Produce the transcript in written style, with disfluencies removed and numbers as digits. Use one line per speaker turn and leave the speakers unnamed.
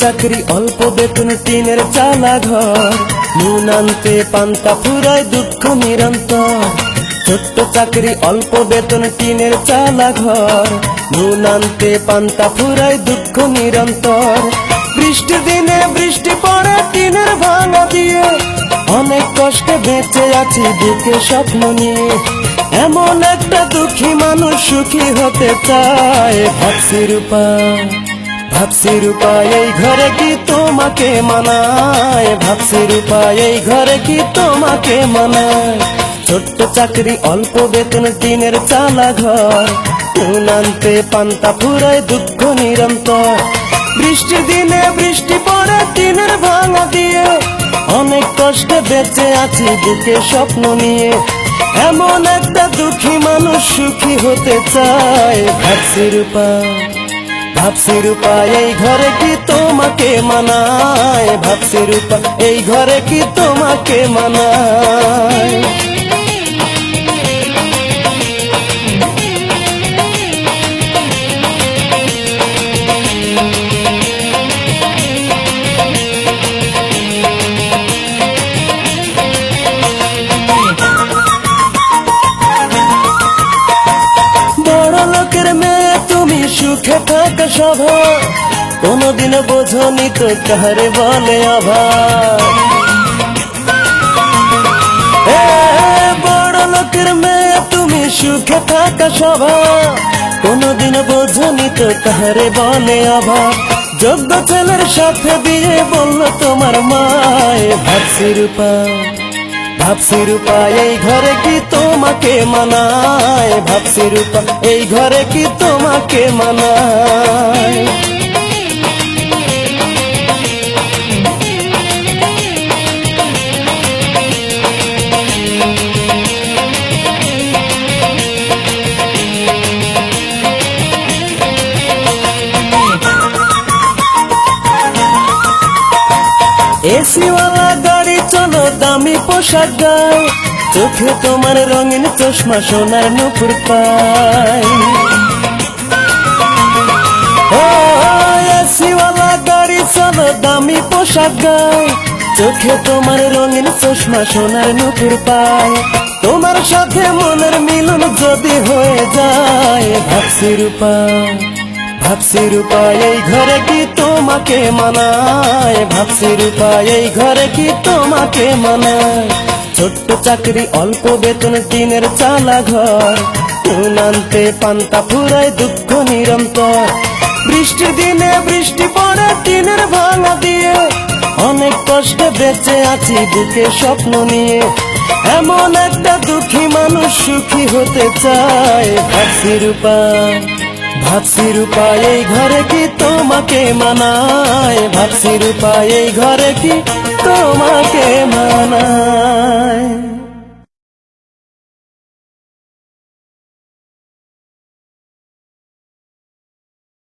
চাকরি অল্প বেতন টিনের চালা ঘর, নুন আনতে পান্তা ফুরায় দুঃখ নিরন্তর। ছোট্ট চাকরি অল্প বেতন টিনের চালা ঘর, নুন আনতে পান্তা ফুরায় দুঃখ নিরন্তর। বৃষ্টির দিনে বৃষ্টি পড়ে টিনের ভাঙা দিয়ে, অনেক কষ্টে বেঁচে আছি বুকে স্বপ্ন নিয়ে। এমন একটা দুঃখী মানুষ সুখী হতে চায়, ভাবছি রূপা ভাবছি রূপা এই ঘরে কি তোমাকে মানায়, ভাবছি রূপা এই ঘরে কি তোমাকে মানায়। ছোট্ট চাকরি অল্প বেতন টিনের চালা ঘর, নুন আনতে পান্তা ফুরায় দুঃখ নিরন্তর। বৃষ্টির দিনে বৃষ্টি পড়ে টিনের ভাঙা দিয়ে, অনেক কষ্টে বেঁচে আছি বুকে স্বপ্ন নিয়ে। এমন একটা দুঃখী মানুষ সুখী হতে চায়, ভাবছি রূপা ভাবছি রূপা এই ঘরে কি তোমাকে মানায়, ভাবছি রূপা এই ঘরে কি তোমাকে মানায়। বড় লোকের মেয়ে তুমি সুখে থাকা স্বভাব, কোনদিন বোঝনি তো কাহারে বলে অভাব। বড় লোকের মেয়ে তুমি সুখে থাকা স্বভাব, কোনদিন বোঝনি তো কাহারে বলে অভাব। যোগ্য ছেলের সাথে বিয়ে বললো তোমার মায়, ভাবছি রূপা ভাবছি রূপা এই ঘরে কি তোমাকে মানায়, ভাবছি রূপা এই ঘরে কি তোমাকে মানায়। এসিওয়ালা গাড়ি চলো দামি পোশাক গায়, চোখে তোমার রঙিন চশমা সোনার নুপুর পায়। এসিওয়ালা গাড়ি চলো দামি পোশাক গায়, চোখে তোমার রঙিন চশমা সোনার নুপুর পায়। তোমার সাথে মনের মিলন যদি হয়ে যায়, ভাবছি রূপা ভাবছি রূপা এই ঘরে কি তোমাকে মানায়, ভাবছি রূপা এই ঘরে কি তোমাকে মানায়। ছোট্ট চাকরি অল্প বেতন টিনের চালা ঘর, নুন আনতে পান্তা ফুরায় দুঃখ নিরন্তর। বৃষ্টির দিনে বৃষ্টি পড়ে টিনের ভাঙা দিয়ে, অনেক কষ্টে বেঁচে আছি বুকে স্বপ্ন নিয়ে। এমন একটা দুঃখী মানুষ সুখী হতে চায়, ভাবছি রূপা ভাবছি রূপা এই ঘরে কি তোমাকে মানায়, ভাবছি রূপা এই ঘরে কি তোমাকে মানায়।